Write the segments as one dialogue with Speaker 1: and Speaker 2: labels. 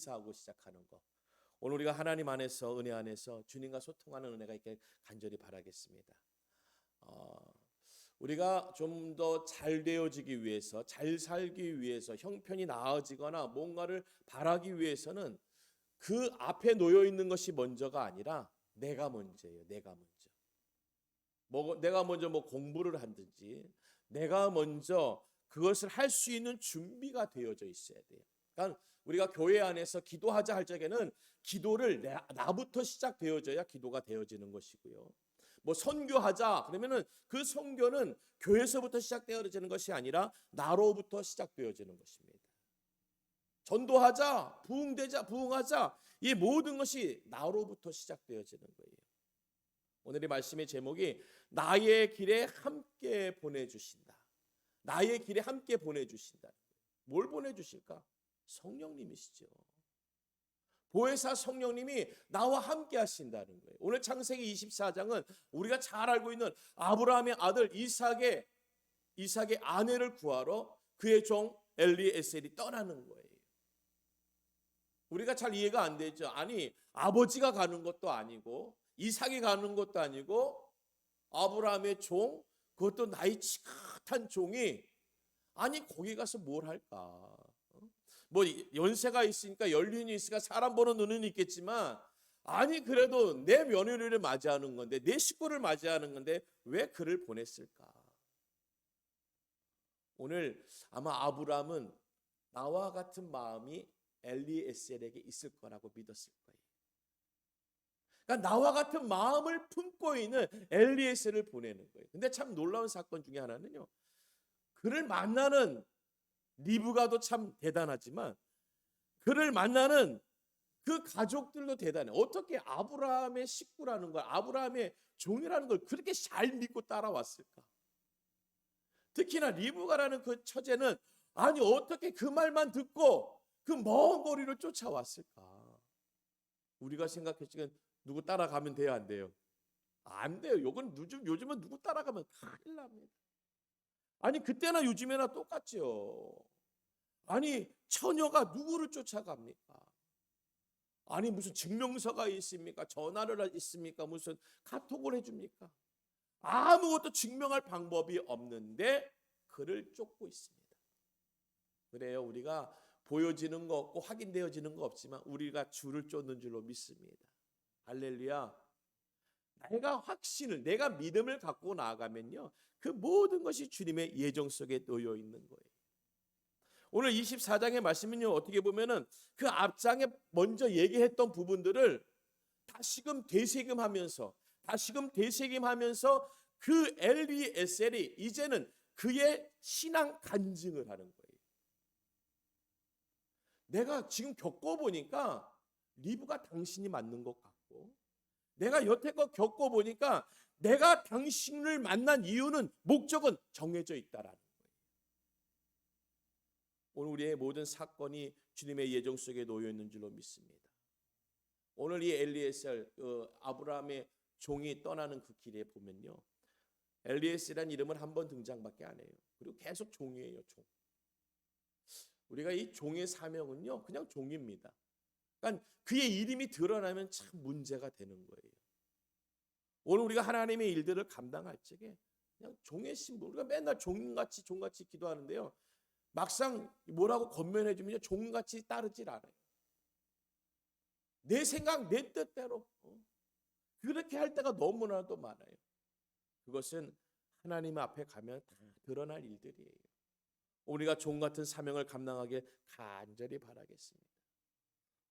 Speaker 1: 인사하고 시작하는 거. 오늘 우리가 하나님 안에서 은혜 안에서 주님과 소통하는 은혜가 있게 간절히 바라겠습니다. 우리가 좀 더 잘 되어지기 위해서, 잘 살기 위해서, 형편이 나아지거나 뭔가를 바라기 위해서는 그 앞에 놓여 있는 것이 먼저가 아니라 내가 먼저예요. 내가 먼저. 내가 먼저 공부를 하든지 내가 먼저 그것을 할 수 있는 준비가 되어져 있어야 돼요. 그러니까 우리가 교회 안에서 기도하자 할 적에는 기도를 나부터 시작되어져야 기도가 되어지는 것이고요. 선교하자 그러면은 그 선교는 교회에서부터 시작되어지는 것이 아니라 나로부터 시작되어지는 것입니다. 전도하자, 부흥하자, 이 모든 것이 나로부터 시작되어지는 거예요. 오늘의 말씀의 제목이 나의 길에 함께 보내주신다. 나의 길에 함께 보내주신다. 뭘 보내주실까? 성령님이시죠. 보혜사 성령님이 나와 함께 하신다는 거예요. 오늘 창세기 24장은 우리가 잘 알고 있는 아브라함의 아들 이삭의 아내를 구하러 그의 종 엘리에셀이 떠나는 거예요. 우리가 잘 이해가 안 되죠. 아니 아버지가 가는 것도 아니고 이삭이 가는 것도 아니고 아브라함의 종, 그것도 나이 지긋한 종이 아니 거기 가서 뭘 할까? 연세가 있으니까 연륜이 있으니까 사람 보는 눈은 있겠지만 아니 그래도 내 며느리를 맞이하는 건데 내 식구를 맞이하는 건데 왜 그를 보냈을까? 오늘 아마 아브라함은 나와 같은 마음이 엘리에셀에게 있을 거라고 믿었을 거예요. 그러니까 나와 같은 마음을 품고 있는 엘리에셀을 보내는 거예요. 근데 참 놀라운 사건 중에 하나는요. 그를 만나는 리브가도 참 대단하지만 그를 만나는 그 가족들도 대단해. 어떻게 아브라함의 식구라는 걸, 아브라함의 종이라는 걸 그렇게 잘 믿고 따라왔을까? 특히나 리브가라는 그 처제는 아니 어떻게 그 말만 듣고 그 먼 거리를 쫓아왔을까? 우리가 생각했지만 누구 따라가면 돼요, 안 돼요? 안 돼요. 요즘은 누구 따라가면 큰일 납니다. 아니 그때나 요즘에나 똑같죠. 아니 처녀가 누구를 쫓아갑니까? 아니 무슨 증명서가 있습니까? 전화를 있습니까? 무슨 카톡을 해줍니까? 아무것도 증명할 방법이 없는데 그를 쫓고 있습니다. 그래요. 우리가 보여지는 거 없고 확인되어지는 거 없지만 우리가 주를 쫓는 줄로 믿습니다. 할렐루야. 내가 믿음을 갖고 나아가면요. 그 모든 것이 주님의 예정 속에 놓여 있는 거예요. 오늘 24장의 말씀은요. 어떻게 보면은 그 앞장에 먼저 얘기했던 부분들을 다시금 되새김하면서 그 엘리에셀이 이제는 그의 신앙 간증을 하는 거예요. 내가 지금 겪어보니까 리브가 당신이 맞는 것 같고 내가 여태껏 겪어보니까 내가 당신을 만난 이유는 목적은 정해져 있다라는 거예요. 오늘 우리의 모든 사건이 주님의 예정 속에 놓여 있는 줄로 믿습니다. 오늘 이 엘리에셀 아브라함의 종이 떠나는 그 길에 보면요. 엘리에셀이라는 이름은 한 번 등장밖에 안 해요. 그리고 계속 종이에요. 종. 우리가 이 종의 사명은요. 그냥 종입니다. 그러니까 그의 이름이 드러나면 참 문제가 되는 거예요. 오늘 우리가 하나님의 일들을 감당할 적에 그냥 종의 신분, 우리가 맨날 종같이 기도하는데요. 막상 뭐라고 권면해 주면요. 종같이 따르질 않아요. 내 생각, 내 뜻대로 그렇게 할 때가 너무나도 많아요. 그것은 하나님 앞에 가면 다 드러날 일들이에요. 우리가 종 같은 사명을 감당하게 간절히 바라겠습니다.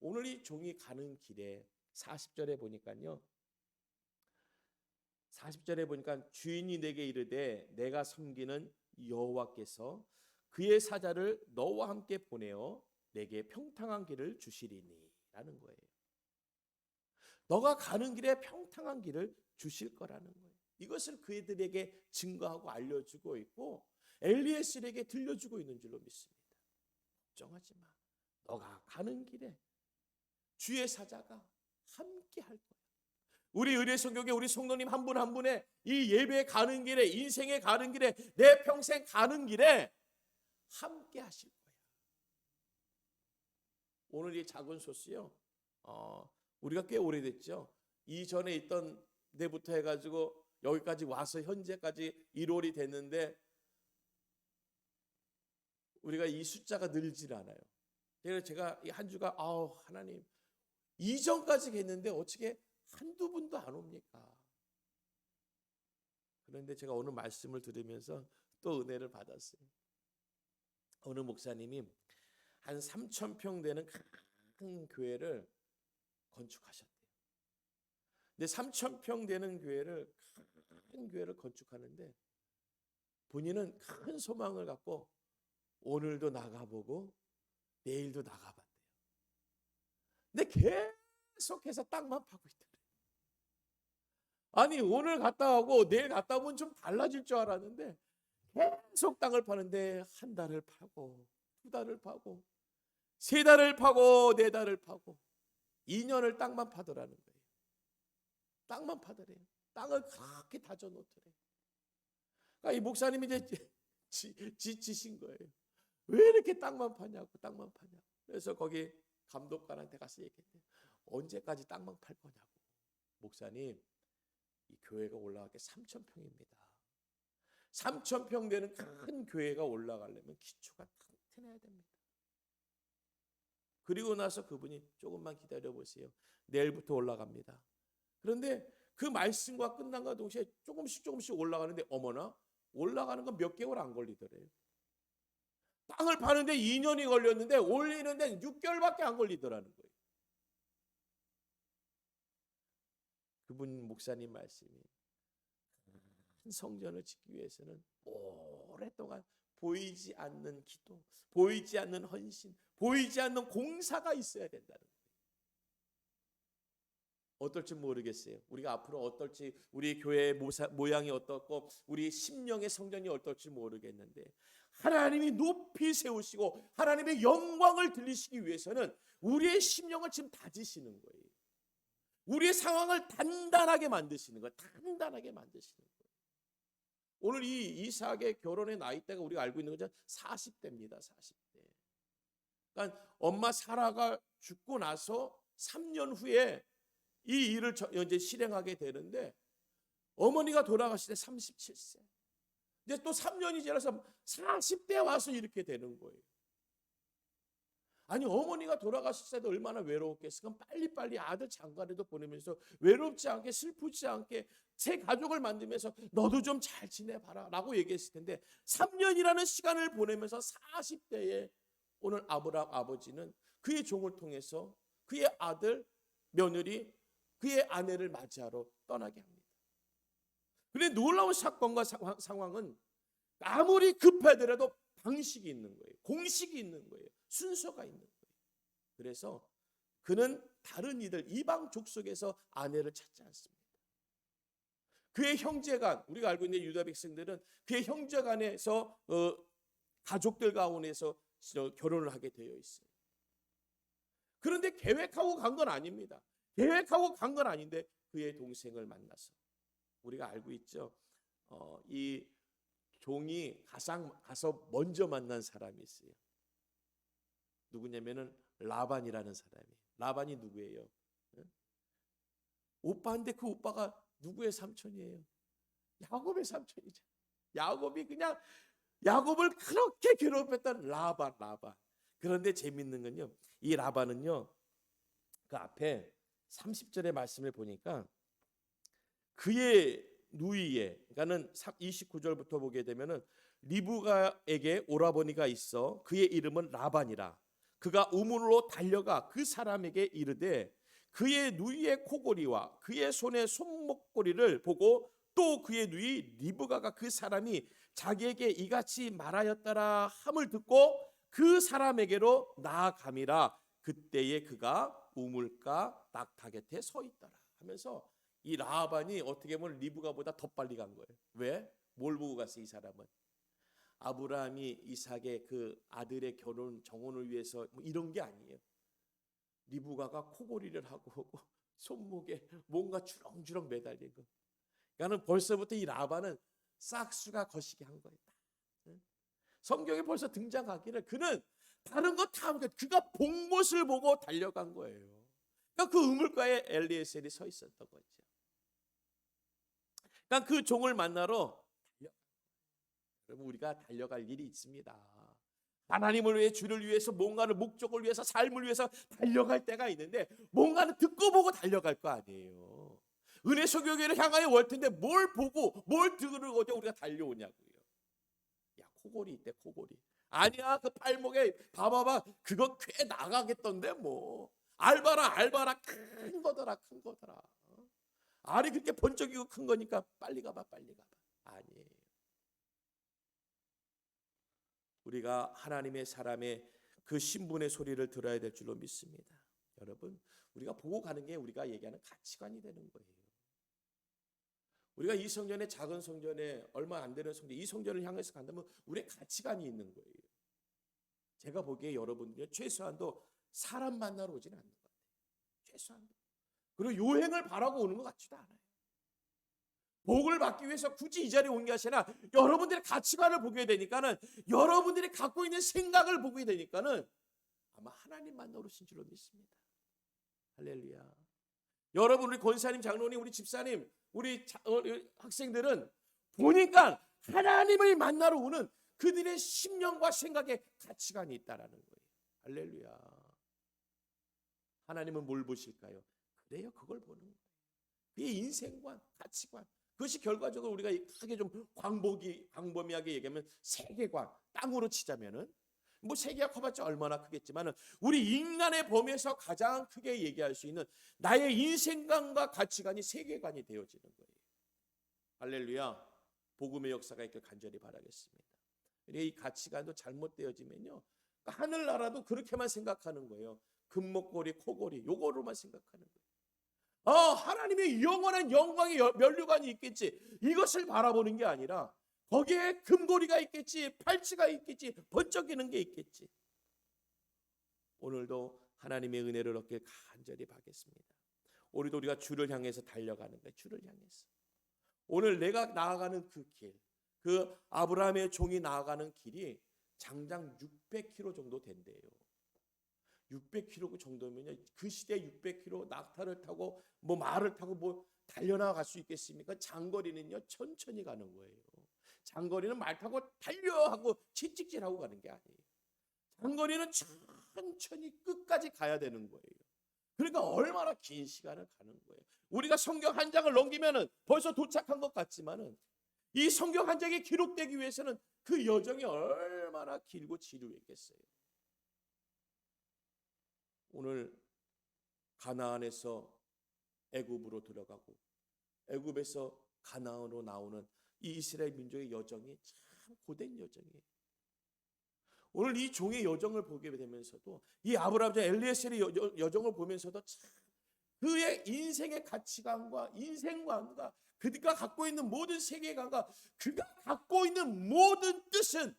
Speaker 1: 오늘 이 종이 가는 길에 40절에 보니까요. 40절에 보니까 주인이 내게 이르되 내가 섬기는 여호와께서 그의 사자를 너와 함께 보내어 내게 평탄한 길을 주시리니 라는 거예요. 너가 가는 길에 평탄한 길을 주실 거라는 거예요. 이것을 그들에게 증거하고 알려주고 있고 엘리에셀에게 들려주고 있는 줄로 믿습니다. 걱정하지 마. 너가 가는 길에 주의 사자가 함께 할 거야. 우리 의례성교회 우리 성도님 한 분 한 분의 이 예배 가는 길에 인생의 가는 길에 내 평생 가는 길에 함께 하실 거야. 오늘 이 작은 소스요. 우리가 꽤 오래됐죠. 이전에 있던 데부터 해가지고 여기까지 와서 현재까지 1월이 됐는데 우리가 이 숫자가 늘질 않아요. 그래서 제가 이 한 주가 하나님 이전까지 했는데 어떻게 한두 분도 안 옵니까? 그런데 제가 오늘 말씀을 들으면서 또 은혜를 받았어요. 어느 목사님이 한 3,000평 되는 큰 교회를 건축하셨대요. 근데 3,000평 되는 큰 교회를 건축하는데 본인은 큰 소망을 갖고 오늘도 나가보고 내일도 나가봤대요. 근데 계속해서 땅만 파고 있더래요. 아니 오늘 갔다 오고 내일 갔다 오면 좀 달라질 줄 알았는데 계속 땅을 파는데 한 달을 파고 두 달을 파고 세 달을 파고 네 달을 파고 2년을 땅만 파더라는 거예요. 땅만 파더래요. 땅을 그렇게 다져놓더래요. 그러니까 이 목사님이 이제 지치신 거예요. 왜 이렇게 땅만 파냐고. 그래서 거기 감독관한테 가서 얘기했대요. 언제까지 땅만 팔 거냐고. 목사님, 이 교회가 올라가게 3,000평입니다. 3,000평 되는 큰 교회가 올라가려면 기초가 튼튼해야 됩니다. 그리고 나서 그분이 조금만 기다려보세요. 내일부터 올라갑니다. 그런데 그 말씀과 끝난과 동시에 조금씩 올라가는데 어머나 올라가는 건 몇 개월 안 걸리더래요. 땅을 파는데 2년이 걸렸는데 올리는데 6개월밖에 안 걸리더라는 거예요. 그분 목사님 말씀이 큰 성전을 짓기 위해서는 오랫동안 보이지 않는 기도, 보이지 않는 헌신, 보이지 않는 공사가 있어야 된다는 거예요. 어떨지 모르겠어요. 우리가 앞으로 어떨지, 우리 교회의 모양이 어떻고 우리 심령의 성전이 어떨지 모르겠는데 하나님이 높이 세우시고 하나님의 영광을 들리시기 위해서는 우리의 심령을 지금 다지시는 거예요. 우리의 상황을 단단하게 만드시는 거예요. 단단하게 만드시는 거예요. 오늘 이 이삭의 결혼의 나이대가 우리가 알고 있는 거죠. 40대입니다. 40대. 그러니까 엄마 사라가 죽고 나서 3년 후에 이 일을 이제 실행하게 되는데 어머니가 돌아가실 때 37세. 이제 또 3년이 지나서 40대 와서 이렇게 되는 거예요. 아니 어머니가 돌아가실 때도 얼마나 외로웠겠어요. 그럼 빨리빨리 아들 장가라도 보내면서 외롭지 않게 슬프지 않게 새 가족을 만들면서 너도 좀 잘 지내봐라 라고 얘기했을 텐데 3년이라는 시간을 보내면서 40대에 오늘 아브라함 아버지는 그의 종을 통해서 그의 아들 며느리 그의 아내를 맞이하러 떠나게 합니다. 그런데 놀라운 사건과 상황은 아무리 급하더라도 방식이 있는 거예요. 공식이 있는 거예요. 순서가 있는 거예요. 그래서 그는 다른 이들 이방 족속에서 아내를 찾지 않습니다. 그의 형제간, 우리가 알고 있는 유다 백성들은 그의 형제간에서 가족들 가운데서 결혼을 하게 되어 있어요. 그런데 계획하고 간 건 아닙니다. 계획하고 간 건 아닌데 그의 동생을 만나서 우리가 알고 있죠. 이 종이 가서 먼저 만난 사람이 있어요. 누구냐면은 라반이라는 사람이에요. 라반이 누구예요? 오빠인데 그 오빠가 누구의 삼촌이에요? 야곱의 삼촌이죠. 야곱이 그냥 야곱을 그렇게 괴롭혔던 라반. 그런데 재밌는 건요. 이 라반은요. 그 앞에 30절의 말씀을 보니까 그의 누이에 그러니까는 29절부터 보게 되면은 리브가에게 오라버니가 있어 그의 이름은 라반이라. 그가 우물로 달려가 그 사람에게 이르되 그의 누이의 코골이와 그의 손의 손목고리를 보고 또 그의 누이 리브가가 그 사람이 자기에게 이같이 말하였더라 함을 듣고 그 사람에게로 나아감이라. 그때에 그가 우물가 낙타 곁에 서 있더라 하면서 이 라반이 어떻게 보면 리브가보다 더 빨리 간 거예요. 왜? 뭘 보고 갔어요? 이 사람은 아브라함이 이삭의 그 아들의 결혼 정혼을 위해서 뭐 이런 게 아니에요. 리브가가 코골이를 하고 손목에 뭔가 주렁주렁 매달린 거. 그러니까는 벌써부터 이 라반은 싹수가 거시기 한 거예요. 성경에 벌써 등장하기를 그는 다른 거 다 그가 본 곳을 보고 달려간 거예요. 그러니까 그 우물가에 엘리에셀이 서 있었던 거죠. 그러니까 그 종을 만나러 여러분, 우리가 달려갈 일이 있습니다. 하나님을 위해, 주를 위해서, 뭔가를 목적을 위해서, 삶을 위해서 달려갈 때가 있는데 뭔가는 듣고 보고 달려갈 거 아니에요. 은혜 소교회를 향하여 올 텐데 뭘 보고 뭘 들으고 우리가 달려오냐고요. 야, 코골이 있대, 코골이. 아니야, 그 팔목에 봐봐봐, 그거 꽤 나가겠던데 뭐. 알바라 큰 거더라, 큰 거더라. 알이 그렇게 번쩍이고 큰 거니까 빨리 가봐, 빨리 가봐. 아니에요. 우리가 하나님의 사람의 그 신분의 소리를 들어야 될 줄로 믿습니다. 여러분, 우리가 보고 가는 게 우리가 얘기하는 가치관이 되는 거예요. 우리가 이 성전에, 작은 성전에, 얼마 안 되는 성전, 이 성전을 향해서 간다면 우리의 가치관이 있는 거예요. 제가 보기에 여러분들이 최소한도 사람 만나러 오지는 않는 것 같아요. 최소한도. 그리고 요행을 바라고 오는 것 같지도 않아요. 복을 받기 위해서 굳이 이 자리에 온 게 아니라 여러분들의 가치관을 보게 되니까는, 여러분들이 갖고 있는 생각을 보게 되니까는 아마 하나님 만나러 오신 줄로 믿습니다. 할렐루야. 여러분, 우리 권사님, 장로님, 우리 집사님, 우리 학생들은 보니까 하나님을 만나러 오는 그들의 심령과 생각에 가치관이 있다라는 거예요. 할렐루야. 하나님은 뭘 보실까요? 그래요, 그걸 보는 거예요. 그의 인생관, 가치관. 그것이 결과적으로 우리가 크게 좀 광범위하게 얘기하면 세계관, 땅으로 치자면은 뭐 세계가 커봤자 얼마나 크겠지만은 우리 인간의 범위에서 가장 크게 얘기할 수 있는 나의 인생관과 가치관이 세계관이 되어지는 거예요. 할렐루야. 복음의 역사가 있길 간절히 바라겠습니다. 이 가치관도 잘못되어지면요, 하늘나라도 그렇게만 생각하는 거예요. 금목걸이, 코걸이, 요거로만 생각하는 거예요. 하나님의 영원한 영광의 면류관이 있겠지, 이것을 바라보는 게 아니라 거기에 금고리가 있겠지, 팔찌가 있겠지, 번쩍이는 게 있겠지. 오늘도 하나님의 은혜를 얻길 간절히 바라겠습니다. 오늘도 우리가 주를 향해서 달려가는 거예요. 주를 향해서. 오늘 내가 나아가는 그 길, 그 아브라함의 종이 나아가는 길이 장장 600km 정도 된대요. 600km 정도면요, 그 시대 600km 낙타를 타고 뭐 말을 타고 뭐 달려나갈 수 있겠습니까? 장거리는요 천천히 가는 거예요. 장거리는 말 타고 달려하고 채찍질하고 가는 게 아니에요. 장거리는 천천히 끝까지 가야 되는 거예요. 그러니까 얼마나 긴 시간을 가는 거예요. 우리가 성경 한 장을 넘기면은 벌써 도착한 것 같지만은 이 성경 한 장이 기록되기 위해서는 그 여정이 얼마나 길고 지루했겠어요. 오늘 가나안에서 애굽으로 들어가고 애굽에서 가나안으로 나오는 이 이스라엘 민족의 여정이 참 고된 여정이에요. 오늘 이 종의 여정을 보게 되면서도, 이 아브라함 엘리에셀의 여정을 보면서도 참 그의 인생의 가치관과 인생관과 그가 갖고 있는 모든 세계관과 그가 갖고 있는 모든 뜻은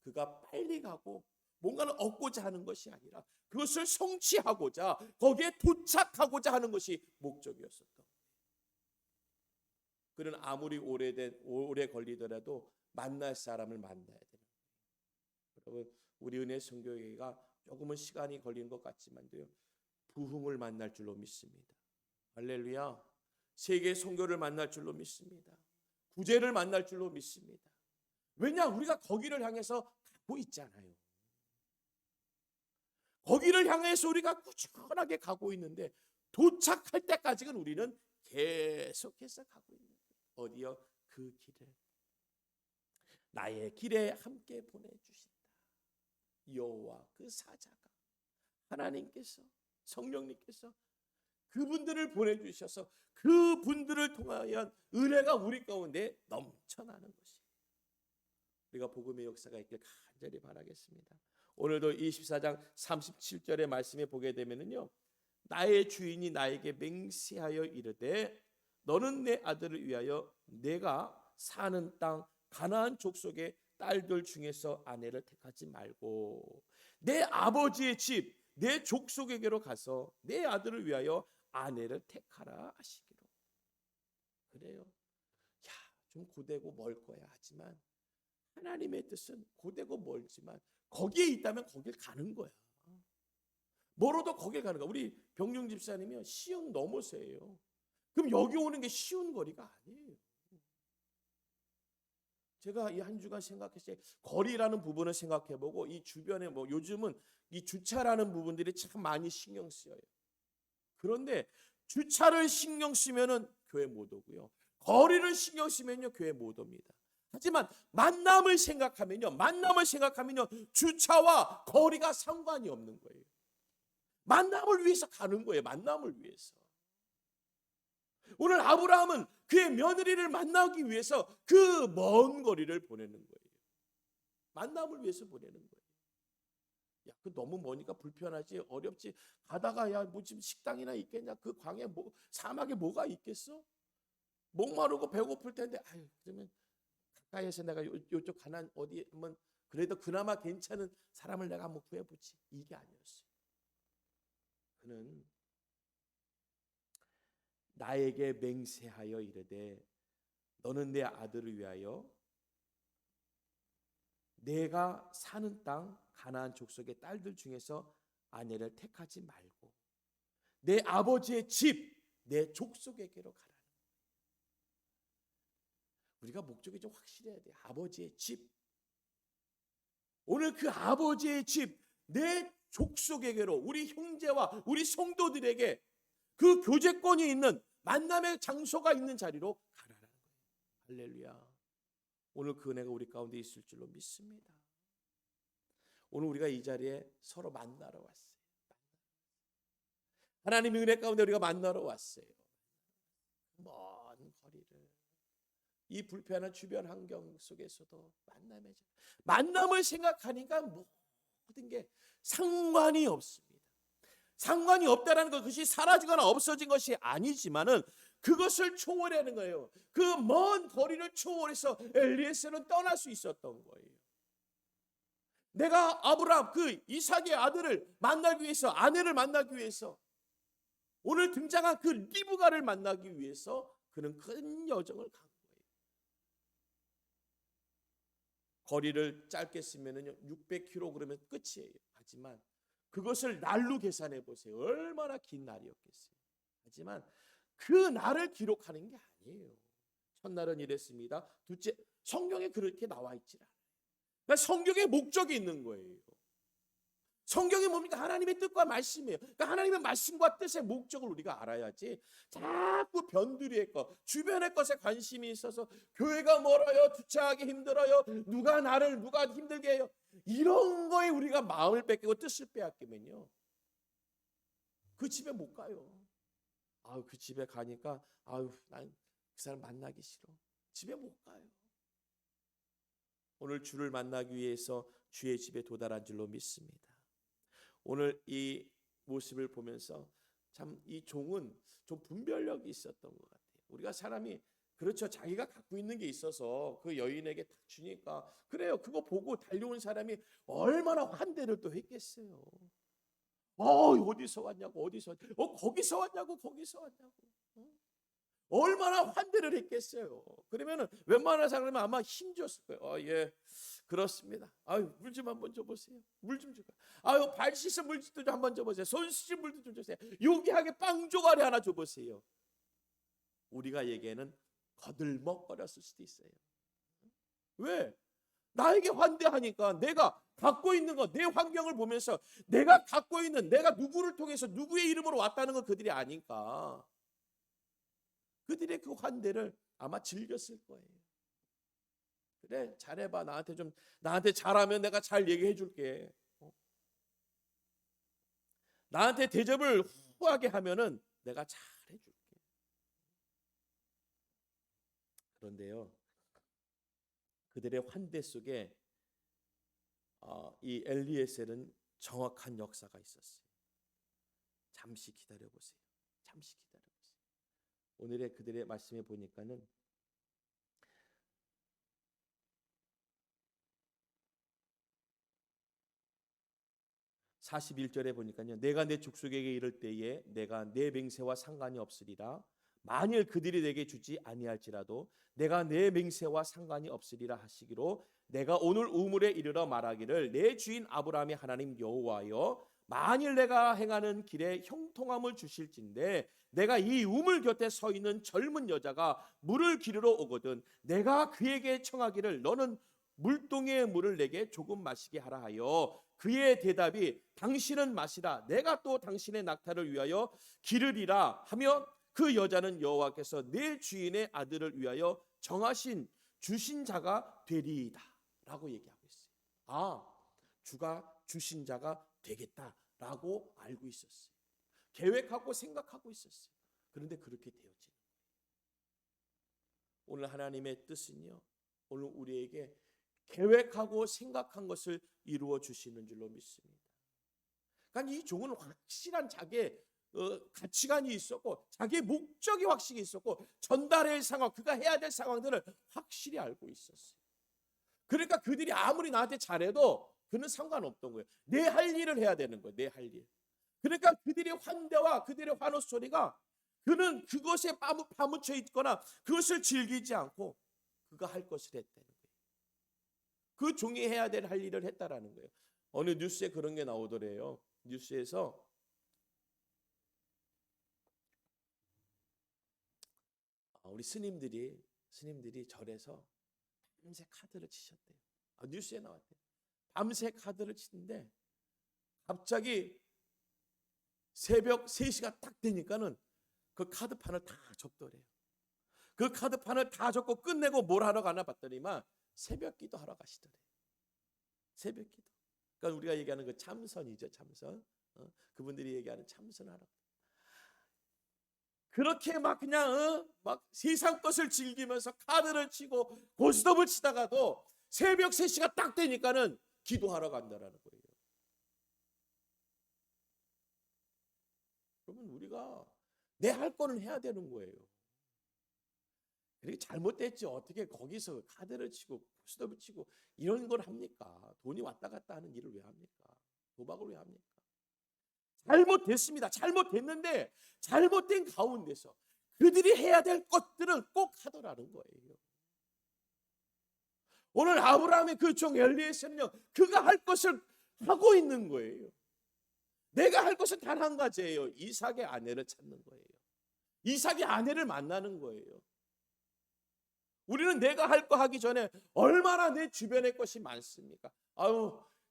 Speaker 1: 그가 빨리 가고 뭔가를 얻고자 하는 것이 아니라 그것을 성취하고자, 거기에 도착하고자 하는 것이 목적이었었던 거예요. 그는 아무리 오래 걸리더라도 만날 사람을 만나야 되는 거예요. 여러분, 우리 은혜 선교회가 조금은 시간이 걸리는 것 같지만도요, 부흥을 만날 줄로 믿습니다. 할렐루야. 세계 선교를 만날 줄로 믿습니다. 구제를 만날 줄로 믿습니다. 왜냐, 우리가 거기를 향해서 가고 있잖아요. 거기를 향해서 우리가 꾸준하게 가고 있는데 도착할 때까지는 우리는 계속해서 가고 있는 거예요. 어디요? 그 길을 나의 길에 함께 보내주신다. 여호와 그 사자가, 하나님께서, 성령님께서 그분들을 보내주셔서 그분들을 통하여 은혜가 우리 가운데 넘쳐나는 것이에요. 우리가 복음의 역사가 있길 간절히 바라겠습니다. 오늘도 24장 37절의 말씀에 보게 되면은요, 나의 주인이 나에게 맹세하여 이르되 너는 내 아들을 위하여 내가 사는 땅 가나안 족속의 딸들 중에서 아내를 택하지 말고 내 아버지의 집, 내 족속에게로 가서 내 아들을 위하여 아내를 택하라 하시기로. 그래요. 야, 좀 고되고 멀 거야. 하지만 하나님의 뜻은 고되고 멀지만 거기에 있다면 거길 가는 거야. 멀어도 거길 가는 거야. 우리 병용 집사님이요, 시흥 넘어서예요. 그럼 여기 오는 게 쉬운 거리가 아니에요. 제가 이 한 주간 생각했어요. 거리라는 부분을 생각해보고 이 주변에 뭐 요즘은 이 주차라는 부분들이 참 많이 신경 쓰여요. 그런데 주차를 신경 쓰면은 교회 못 오고요. 거리를 신경 쓰면요 교회 못 옵니다. 하지만 만남을 생각하면요 주차와 거리가 상관이 없는 거예요. 만남을 위해서 가는 거예요. 만남을 위해서. 오늘 아브라함은 그의 며느리를 만나기 위해서 그 먼 거리를 보내는 거예요. 만남을 위해서 보내는 거예요. 야, 그 너무 머니까 불편하지, 어렵지. 가다가 야, 뭐 지금 식당이나 있겠냐? 그 광야 뭐 사막에 뭐가 있겠어? 목마르고 배고플 텐데, 아유, 그러면 가까이에서 내가 요쪽 가난 어디에 한번 그래도 그나마 괜찮은 사람을 내가 한번 구해보지. 이게 아니었어요. 그는 나에게 맹세하여 이르되 너는 내 아들을 위하여 내가 사는 땅 가나안 족속의 딸들 중에서 아내를 택하지 말고 내 아버지의 집, 내 족속에게로 가라. 우리가 목적이 좀 확실해야 돼. 아버지의 집. 오늘 그 아버지의 집, 내 족속에게로, 우리 형제와 우리 성도들에게 그 교제권이 있는 만남의 장소가 있는 자리로 가라라는 거예요. 할렐루야. 오늘 그 은혜가 우리 가운데 있을 줄로 믿습니다. 오늘 우리가 이 자리에 서로 만나러 왔어요. 하나님의 은혜 가운데 우리가 만나러 왔어요. 먼 거리를 이 불편한 주변 환경 속에서도 만남을 생각하니까 모든 게 상관이 없습니다. 상관이 없다라는 것이 사라지거나 없어진 것이 아니지만은 그것을 초월하는 거예요. 그 먼 거리를 초월해서 엘리에셀은 떠날 수 있었던 거예요. 내가 아브라함 그 이삭의 아들을 만나기 위해서, 아내를 만나기 위해서, 오늘 등장한 그 리브가를 만나기 위해서 그는 큰 여정을 간 거예요. 거리를 짧게 쓰면은요 600km 그러면 끝이에요. 하지만 그것을 날로 계산해 보세요. 얼마나 긴 날이었겠어요. 하지만 그 날을 기록하는 게 아니에요. 첫날은 이랬습니다. 둘째, 성경에 그렇게 나와 있지 않아요. 그러니까 성경에 목적이 있는 거예요. 성경이 뭡니까? 하나님의 뜻과 말씀이에요. 그러니까 하나님의 말씀과 뜻의 목적을 우리가 알아야지 자꾸 변두리의 것, 주변의 것에 관심이 있어서 교회가 멀어요, 주차하기 힘들어요, 누가 힘들게 해요, 이런 거에 우리가 마음을 뺏기고 뜻을 빼앗기면요 그 집에 못 가요. 아유, 그 집에 가니까 난 그 사람 만나기 싫어. 집에 못 가요. 오늘 주를 만나기 위해서 주의 집에 도달한 줄로 믿습니다. 오늘 이 모습을 보면서 참 이 종은 좀 분별력이 있었던 것 같아요. 우리가 사람이 그렇죠. 자기가 갖고 있는 게 있어서 그 여인에게 딱 주니까 그래요. 그거 보고 달려온 사람이 얼마나 환대를 또 했겠어요. 어디서 왔냐고, 거기서 왔냐고, 얼마나 환대를 했겠어요. 그러면은 웬만한 사람은 아마 힘줬을 거예요. 예, 그렇습니다. 물 좀 한번 줘보세요. 물 좀 줄까? 발 씻은 물도 좀 한번 줘보세요. 손 씻은 물도 좀 주세요. 요기하게 빵 조가리 하나 줘보세요. 우리가 얘기에는 거들먹거렸을 수도 있어요. 왜? 나에게 환대하니까 내가 갖고 있는 것, 내 환경을 보면서 내가 갖고 있는, 내가 누구를 통해서 누구의 이름으로 왔다는 걸 그들이 아니까 그들의 그 환대를 아마 즐겼을 거예요. 그래, 잘해봐. 나한테 잘하면 내가 잘 얘기해 줄게. 나한테 대접을 후하게 하면은 내가 잘해 줄게. 그런데요, 그들의 환대 속에 이 엘리에셀은 정확한 역사가 있었어요. 잠시 기다려 보세요. 오늘의 그들의 말씀에 보니까는 41절에 보니까요. 내가 내 족속에게 이를 때에 내가 내 맹세와 상관이 없으리라. 만일 그들이 내게 주지 아니할지라도 내가 내 맹세와 상관이 없으리라 하시기로 내가 오늘 우물에 이르러 말하기를 내 주인 아브라함의 하나님 여호와여 만일 내가 행하는 길에 형통함을 주실진데 내가 이 우물 곁에 서 있는 젊은 여자가 물을 기르러 오거든 내가 그에게 청하기를 너는 물동이의 물을 내게 조금 마시게 하라 하여 그의 대답이 당신은 마시라 내가 또 당신의 낙타를 위하여 기르리라 하며 그 여자는 여호와께서 내 주인의 아들을 위하여 정하신 주신 자가 되리이다 라고 얘기하고 있어요. 주가 주신 자가 되겠다라고 알고 있었어요. 계획하고 생각하고 있었어요. 그런데 그렇게 되어지는 거예요. 오늘 하나님의 뜻은요, 오늘 우리에게 계획하고 생각한 것을 이루어 주시는 줄로 믿습니다. 그러니까 이 종은 확실한 자기의 가치관이 있었고 자기의 목적이 확실히 있었고 전달할 상황, 그가 해야 될 상황들을 확실히 알고 있었어요. 그러니까 그들이 아무리 나한테 잘해도 그는 상관없던 거예요. 내 할 일을 해야 되는 거예요. 내 할 일. 그러니까 그들의 환대와 그들의 환호 소리가 그는 그것에 파묻혀 있거나 그것을 즐기지 않고 그가 할 것을 했다는 거예요. 그 종이 해야 될 할 일을 했다라는 거예요. 어느 뉴스에 그런 게 나오더래요. 뉴스에서 우리 스님들이 절에서 밤새 카드를 치셨대요. 뉴스에 나왔대요. 밤새 카드를 치는데 갑자기 새벽 3시가 딱 되니까는 그 카드판을 다 접더래요. 그 카드판을 다 접고 끝내고 뭘 하러 가나 봤더니만 새벽 기도 하러 가시더래요. 새벽 기도. 그러니까 우리가 얘기하는 그 참선이죠, 참선. 그분들이 얘기하는 참선하러. 그렇게 막 그냥 막 세상 것을 즐기면서 카드를 치고 고스톱을 치다가도 새벽 3시가 딱 되니까는 기도하러 간다라는 거예요. 그러면 우리가 내 할 거는 해야 되는 거예요. 그렇게 잘못됐지 어떻게 거기서 카드를 치고 고스톱을 치고 이런 걸 합니까? 돈이 왔다 갔다 하는 일을 왜 합니까? 도박을 왜 합니까? 잘못됐습니다. 잘못됐는데 잘못된 가운데서 그들이 해야 될 것들은 꼭 하더라는 거예요. 오늘 아브라함의 그 종 엘리에셀은요, 그가 할 것을 하고 있는 거예요. 내가 할 것은 단 한 가지예요. 이삭의 아내를 찾는 거예요. 이삭의 아내를 만나는 거예요. 우리는 내가 할 거 하기 전에 얼마나 내 주변의 것이 많습니까?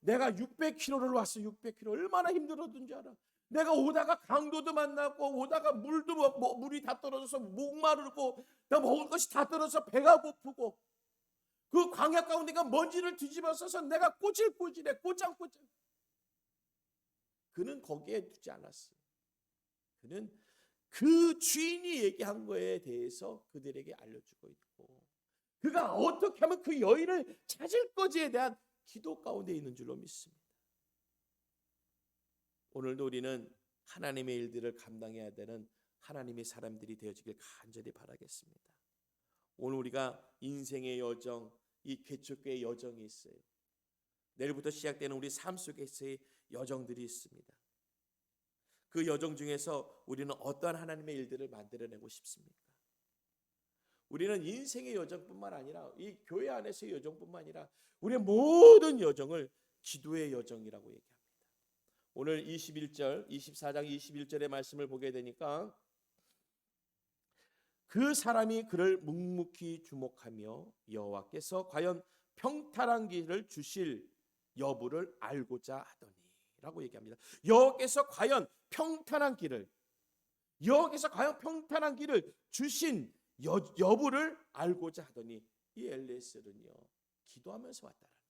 Speaker 1: 내가 600km를 왔어. 600km 얼마나 힘들었던 줄 알아. 내가 오다가 강도도 만나고 오다가 물이 다 떨어져서 목마르고 나 먹을 것이 다 떨어져서 배가 고프고 그 광야 가운데가 먼지를 뒤집어 써서 내가 꼬질꼬질해 꼬장꼬장. 그는 거기에 두지 않았어요. 그는 그 주인이 얘기한 거에 대해서 그들에게 알려주고 있고 그가 어떻게 하면 그 여인을 찾을 거지에 대한 기도 가운데 있는 줄로 믿습니다. 오늘도 우리는 하나님의 일들을 감당해야 되는 하나님의 사람들이 되어지길 간절히 바라겠습니다. 오늘 우리가 인생의 여정, 이 개척교의 여정이 있어요. 내일부터 시작되는 우리 삶 속에서의 여정들이 있습니다. 그 여정 중에서 우리는 어떠한 하나님의 일들을 만들어내고 싶습니까? 우리는 인생의 여정뿐만 아니라 이 교회 안에서의 여정뿐만 아니라 우리의 모든 여정을 기도의 여정이라고 얘기합니다. 오늘 24장 21절의 말씀을 보게 되니까 그 사람이 그를 묵묵히 주목하며 여호와께서 과연 평탄한 길을 주실 여부를 알고자 하더니 라고 얘기합니다. 여호와께서 과연 평탄한 길을 주신 여부를 알고자 하더니 이 엘리에셀은요 기도하면서 왔다라는 거예요.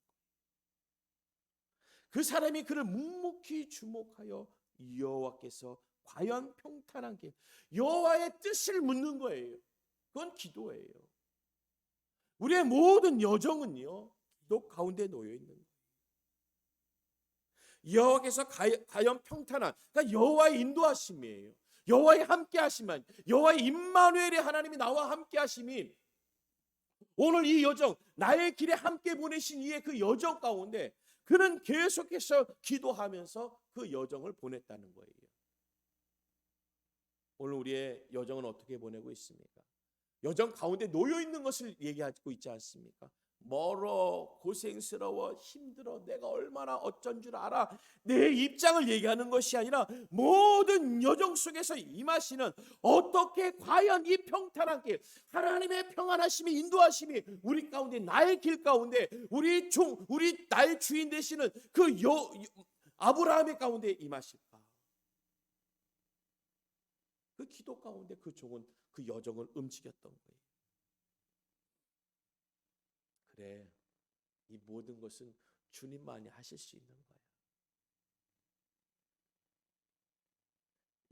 Speaker 1: 그 사람이 그를 묵묵히 주목하여 여호와께서 과연 평탄한 길, 여호와의 뜻을 묻는 거예요. 그건 기도예요. 우리의 모든 여정은요 기도 가운데 놓여 있는 거예요. 여호와께서 과연 평탄한, 그러니까 여호와의 인도하심이에요. 여호와의 함께하심만, 여호와의 임마누엘의 하나님이 나와 함께하심이 오늘 이 여정, 나의 길에 함께 보내신 이의 그 여정 가운데 그는 계속해서 기도하면서 그 여정을 보냈다는 거예요. 오늘 우리의 여정은 어떻게 보내고 있습니까? 여정 가운데 놓여 있는 것을 얘기하고 있지 않습니까? 멀어, 고생스러워, 힘들어, 내가 얼마나 어쩐 줄 알아, 내 입장을 얘기하는 것이 아니라 모든 여정 속에서 임하시는, 어떻게 과연 이 평탄한 길, 하나님의 평안하심이, 인도하심이 우리 가운데, 나의 길 가운데, 우리 나의 주인 되시는 그 아브라함의 가운데 임하실까? 그 기도 가운데 그 종은 그 여정을 움직였던 거예요. 그래, 이 모든 것은 주님만이 하실 수 있는 거야.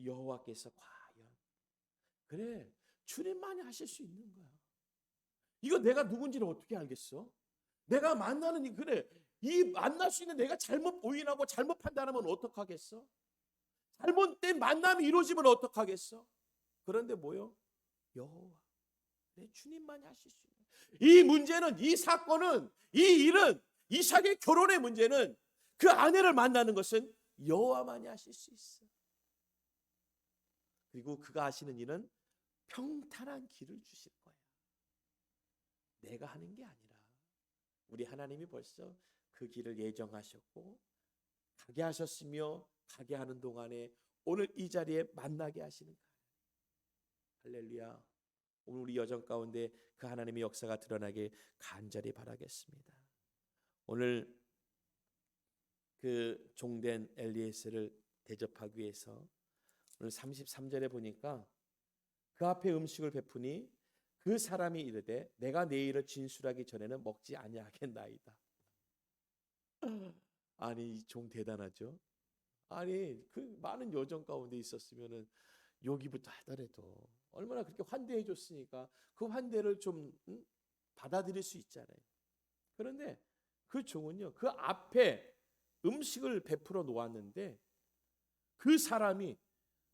Speaker 1: 여호와께서 과연, 그래, 주님만이 하실 수 있는 거야. 이거 내가 누군지를 어떻게 알겠어? 내가 만나는 그래, 이 만날 수 있는 내가 잘못 부인하고 잘못 판단하면 어떡하겠어? 잘못된 만남이 이루어지면 어떡하겠어? 그런데 뭐요? 여호와, 내 주님만이 하실 수 있는. 이 문제는, 이 사건은, 이 일은, 이삭의 결혼의 문제는, 그 아내를 만나는 것은 여호와만이 하실 수 있어. 그리고 그가 하시는 일은 평탄한 길을 주실 거야. 내가 하는 게 아니라 우리 하나님이 벌써 그 길을 예정하셨고 가게 하셨으며, 가게 하는 동안에 오늘 이 자리에 만나게 하시는 거야. 할렐루야. 오늘 우리 여정 가운데 그 하나님의 역사가 드러나게 간절히 바라겠습니다. 오늘 그 종된 엘리에셀을 대접하기 위해서 오늘 33절에 보니까 그 앞에 음식을 베푸니 그 사람이 이르되 내가 내 일을 진술하기 전에는 먹지 아니하겠나이다. 아니, 이 종 대단하죠. 아니, 그 많은 여정 가운데 있었으면은 여기부터 하더라도 얼마나 그렇게 환대해 줬으니까 그 환대를 좀 받아들일 수 있잖아요. 그런데 그 종은요, 그 앞에 음식을 베풀어 놓았는데 그 사람이,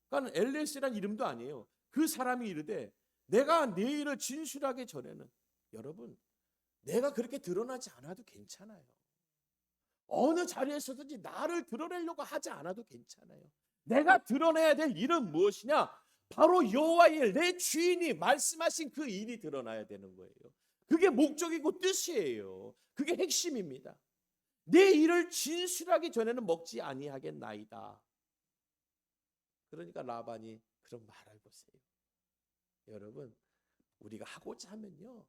Speaker 1: 그러니까 엘레스란 이름도 아니에요. 그 사람이 이르되 내가 내 일을 진술하기 전에는, 여러분, 내가 그렇게 드러나지 않아도 괜찮아요. 어느 자리에서든지 나를 드러내려고 하지 않아도 괜찮아요. 내가 드러내야 될 일은 무엇이냐? 바로 여호와의 일, 내 주인이 말씀하신 그 일이 드러나야 되는 거예요. 그게 목적이고 뜻이에요. 그게 핵심입니다. 내 일을 진술하기 전에는 먹지 아니하겠나이다. 그러니까 라반이 그런 말을 보세요. 여러분, 우리가 하고자 하면요,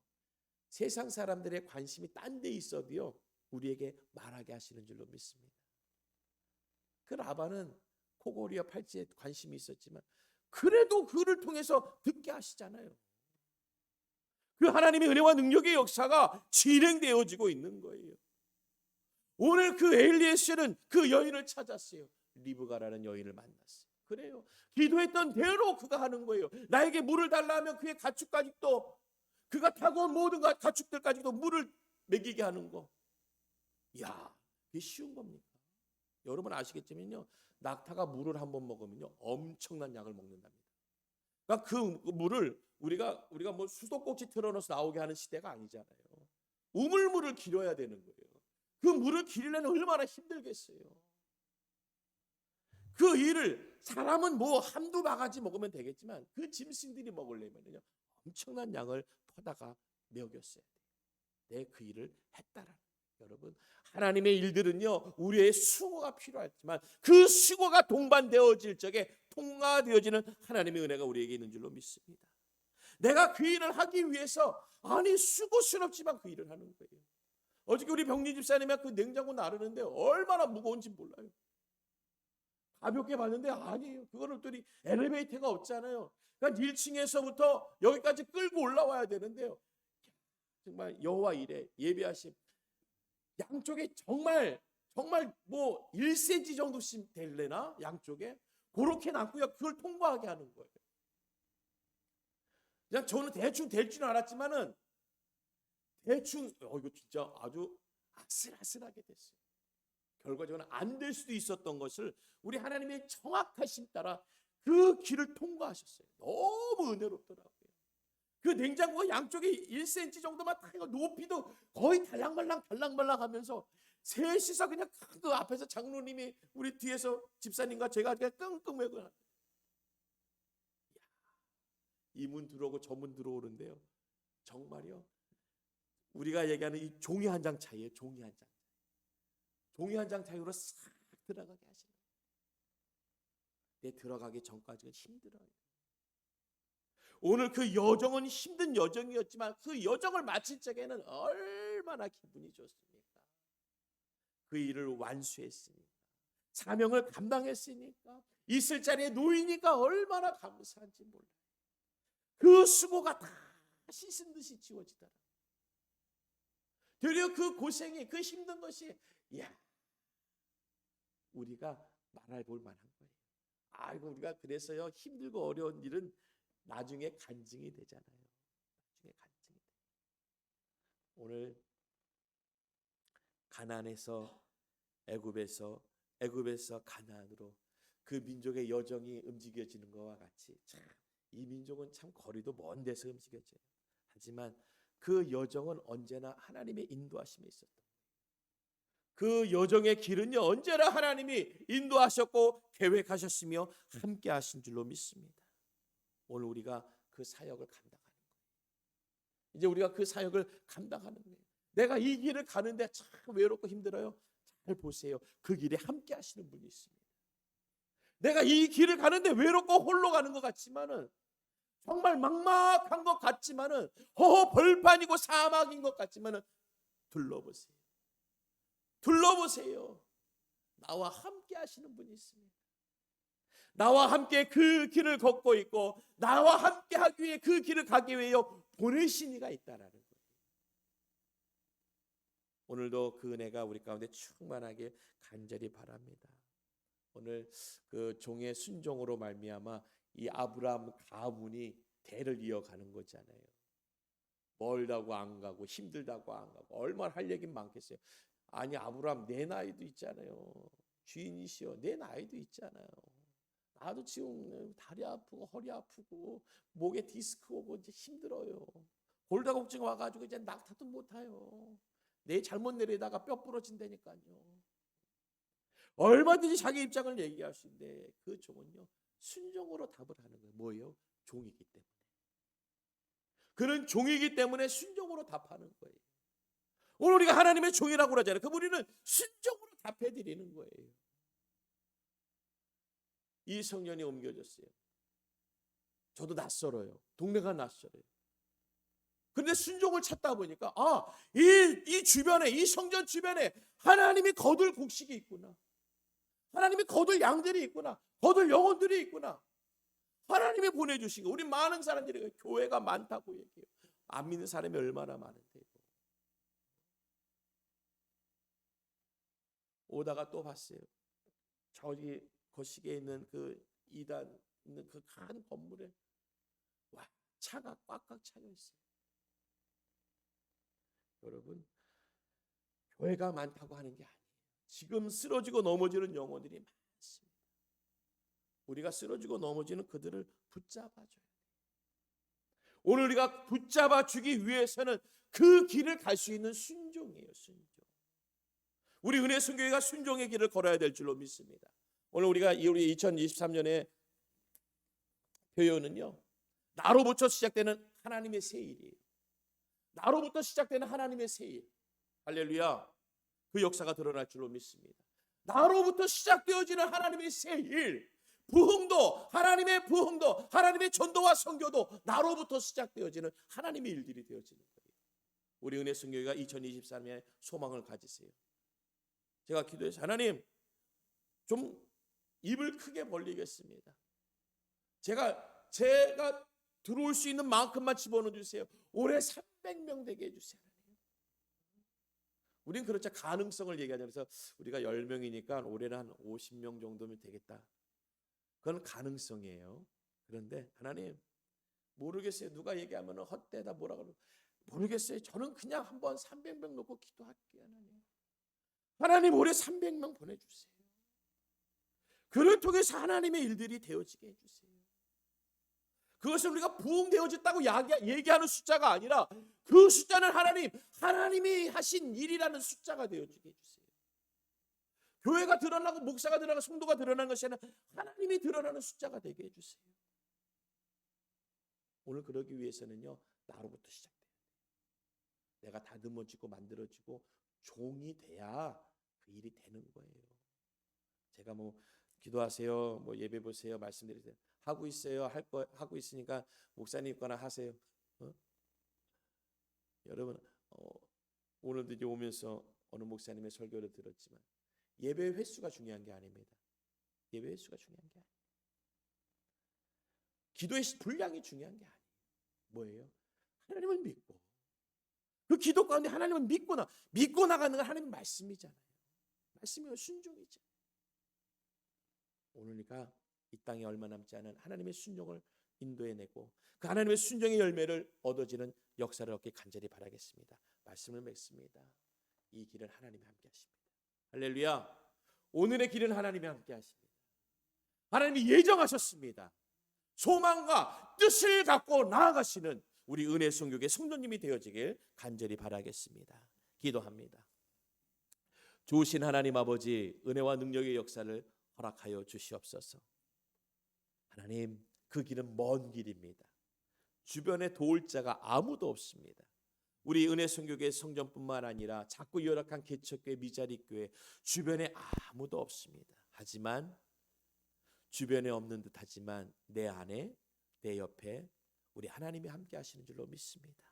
Speaker 1: 세상 사람들의 관심이 딴 데 있어도요 우리에게 말하게 하시는 줄로 믿습니다. 그 라반은 코골이와 팔찌에 관심이 있었지만 그래도 그를 통해서 듣게 하시잖아요. 그 하나님의 은혜와 능력의 역사가 진행되어지고 있는 거예요. 오늘 그 엘리에셀은 그 여인을 찾았어요. 리브가라는 여인을 만났어요. 그래요, 기도했던 대로 그가 하는 거예요. 나에게 물을 달라 하면 그의 가축까지도, 그가 타고 온 모든 가축들까지도 물을 먹이게 하는 거. 야, 이게 쉬운 겁니까? 여러분 아시겠지만요, 낙타가 물을 한번 먹으면요 엄청난 양을 먹는답니다. 그러니까 그 물을 우리가 뭐 수도꼭지 틀어넣어서 나오게 하는 시대가 아니잖아요. 우물물을 길어야 되는 거예요. 그 물을 기르려면 얼마나 힘들겠어요. 그 일을 사람은 뭐 한두 바가지 먹으면 되겠지만 그 짐승들이 먹으려면요 엄청난 양을 퍼다가 먹였어야 돼요. 내 그 일을 했다라는. 여러분, 하나님의 일들은요 우리의 수고가 필요하지만 그 수고가 동반되어질 적에 통과되어지는 하나님의 은혜가 우리에게 있는 줄로 믿습니다. 내가 그 일을 하기 위해서, 아니 수고스럽지만 그 일을 하는 거예요. 어저께 우리 병리 집사님이 그 냉장고 나르는데 얼마나 무거운지 몰라요. 가볍게 봤는데 아니에요. 그거를 또 엘리베이터가 없잖아요. 그러니까 1층에서부터 여기까지 끌고 올라와야 되는데요. 정말 여호와 일에 예배하심, 양쪽에 정말 뭐 1cm 정도씩 될래나 양쪽에 그렇게 놨고요. 그걸 통과하게 하는 거예요. 그냥 저는 대충 될 줄 알았지만은 대충 이거 진짜 아주 아슬아슬하게 됐어요. 결과적으로 안 될 수도 있었던 것을 우리 하나님의 정확하심 따라 그 길을 통과하셨어요. 너무 은혜롭더라고요. 그 냉장고가 양쪽에 1cm 정도만 딱 높이도 거의 달랑말랑 하면서 셋이서 그냥 그 앞에서 장로님이 우리 뒤에서 집사님과 제가 그냥 끙끙매고, 이 문 들어오고 저 문 들어오는데요, 정말요 우리가 얘기하는 이 종이 한 장 차이예요. 종이 한 장. 종이 한 장 차이로 싹 들어가게 하시는 거예요. 내 들어가기 전까지는 힘들어요. 오늘 그 여정은 힘든 여정이었지만 그 여정을 마칠 적에는 얼마나 기분이 좋습니까? 그 일을 완수했으니까, 사명을 감당했으니까, 있을 자리에 놓이니까 얼마나 감사한지 몰라요. 그 수고가 다 씻은 듯이 지워지더라. 되려 그 고생이, 그 힘든 것이, 이야, 우리가 말할 볼 만한 거예요. 아이고, 우리가 그래서요, 힘들고 어려운 일은 나중에 간증이 되잖아요. 나중에 간증이 돼요. 오늘 가나안에서 애굽에서 가나안으로 그 민족의 여정이 움직여지는 것과 같이 참 이 민족은 참 거리도 먼 데서 움직여져요. 하지만 그 여정은 언제나 하나님의 인도하심에 있었던 거예요. 그 여정의 길은요, 언제나 하나님이 인도하셨고 계획하셨으며 함께 하신 줄로 믿습니다. 오늘 우리가 그 사역을 감당하는 거예요. 이제 우리가 그 사역을 감당하는 거예요. 내가 이 길을 가는데 참 외롭고 힘들어요. 잘 보세요. 그 길에 함께 하시는 분이 있습니다. 내가 이 길을 가는데 외롭고 홀로 가는 것 같지만은, 정말 막막한 것 같지만은, 벌판이고 사막인 것 같지만은, 둘러보세요. 둘러보세요. 나와 함께 하시는 분이 있습니다. 나와 함께 그 길을 걷고 있고, 나와 함께 하기 위해 그 길을 가기 위해 보내신 이가 있다라는 거예요. 오늘도 그 은혜가 우리 가운데 충만하게 간절히 바랍니다. 오늘 그 종의 순종으로 말미암아 이 아브라함 가문이 대를 이어가는 거잖아요. 멀다고 안 가고 힘들다고 안 가고 얼마나 할 얘기 많겠어요. 아니, 아브라함 내 나이도 있잖아요. 주인이시여, 내 나이도 있잖아요. 나도 지금 다리 아프고 허리 아프고 목에 디스크 오고 이제 힘들어요. 골다공증 와가지고 이제 낙타도 못 타요. 내 잘못 내리다가 뼈 부러진다니까요. 얼마든지 자기 입장을 얘기할 수 있는데 그 종은요, 순종으로 답을 하는 거예요. 뭐예요? 종이기 때문에. 그는 종이기 때문에 순종으로 답하는 거예요. 오늘 우리가 하나님의 종이라고 그러잖아요. 그 우리는 순종으로 답해 드리는 거예요. 이 성년이 옮겨졌어요. 저도 낯설어요. 동네가 낯설어요. 근데 순종을 찾다 보니까 이 주변에, 이 성전 주변에 하나님이 거둘 곡식이 있구나. 하나님이 거둘 양들이 있구나. 거둘 영혼들이 있구나. 하나님이 보내주신 거. 우리 많은 사람들이 교회가 많다고 얘기해요. 안 믿는 사람이 얼마나 많은데. 오다가 또 봤어요. 저기 거시기에 있는 그 2단 있는 그 큰 건물에 와, 차가 꽉꽉 차여 있어요. 여러분, 교회가 많다고 하는 게 아니에요. 지금 쓰러지고 넘어지는 영혼들이 많습니다. 우리가 쓰러지고 넘어지는 그들을 붙잡아줘야 돼요. 오늘 우리가 붙잡아 주기 위해서는 그 길을 갈 수 있는 순종이에요. 순종. 우리 은혜 선교회가 순종의 길을 걸어야 될 줄로 믿습니다. 오늘 우리 2023년의 표현은요, 나로부터 시작되는 하나님의 새 일이에요. 나로부터 시작되는 하나님의 새 일. 할렐루야. 그 역사가 드러날 줄로 믿습니다. 나로부터 시작되어지는 하나님의 새 일. 부흥도, 하나님의 부흥도, 하나님의 전도와 선교도 나로부터 시작되어지는 하나님의 일들이 되어지는 거예요. 우리 은혜 선교회가 2023년에 소망을 가지세요. 제가 기도해서 하나님, 좀 입을 크게 벌리겠습니다. 제가 들어올 수 있는 만큼만 집어넣어 주세요. 올해 300명 되게 해주세요. 우린 그렇죠. 가능성을 얘기하자. 그래서 우리가 10명이니까 올해는 한 50명 정도면 되겠다. 그건 가능성이에요. 그런데 하나님, 모르겠어요. 누가 얘기하면 헛되다 뭐라 그러고 모르겠어요. 저는 그냥 한번 300명 놓고 기도할게요. 하나님 올해 300명 보내주세요. 그를 통해서 하나님의 일들이 되어지게 해주세요. 그것은 우리가 부흥되어졌다고 얘기하는 숫자가 아니라 그 숫자는 하나님이 하신 일이라는 숫자가 되어지게 해주세요. 교회가 드러나고 목사가 드러나고 성도가 드러나는 것이 아니라 하나님이 드러나는 숫자가 되게 해주세요. 오늘 그러기 위해서는요, 나로부터 시작돼요. 내가 다듬어지고 만들어지고 종이 돼야 그 일이 되는 거예요. 제가 뭐 기도하세요, 뭐 예배 보세요 말씀드리세요. 하고 있어요. 하고 있으니까 목사님 있거나 하세요. 어? 여러분 오늘도 이제 오면서 어느 목사님의 설교를 들었지만 예배 횟수가 중요한 게 아닙니다. 예배 횟수가 중요한 게 아니에요. 기도의 분량이 중요한 게 아니에요. 뭐예요? 하나님을 믿고 그 기도 가운데 하나님을 믿고 나가는 건 하나님 말씀이잖아요. 말씀이요 순종이죠. 오늘니까 이 땅에 얼마 남지 않은 하나님의 순종을 인도해내고 그 하나님의 순종의 열매를 얻어지는 역사를 얻기 간절히 바라겠습니다. 말씀을 맺습니다. 이 길은 하나님이 함께 하십니다. 할렐루야. 오늘의 길은 하나님이 함께 하십니다. 하나님이 예정하셨습니다. 소망과 뜻을 갖고 나아가시는 우리 은혜 성교회 성도님이 되어지길 간절히 바라겠습니다. 기도합니다. 좋으신 하나님 아버지, 은혜와 능력의 역사를 허락하여 주시옵소서. 하나님, 그 길은 먼 길입니다. 주변에 도울 자가 아무도 없습니다. 우리 은혜 성교회 성전뿐만 아니라 작고 열악한 개척교회, 미자립교회 주변에 아무도 없습니다. 하지만 주변에 없는 듯하지만 내 안에, 내 옆에 우리 하나님이 함께 하시는 줄로 믿습니다.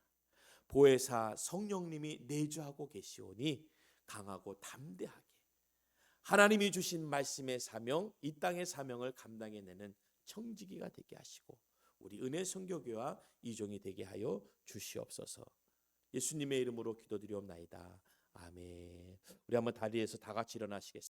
Speaker 1: 보혜사 성령님이 내주하고 계시오니 강하고 담대하게 하나님이 주신 말씀의 사명, 이 땅의 사명을 감당해내는 청지기가 되게 하시고 우리 은혜 성교교와 이종이 되게 하여 주시옵소서. 예수님의 이름으로 기도드리옵나이다. 아멘. 우리 한번 다리에서 다 같이 일어나시겠습니다.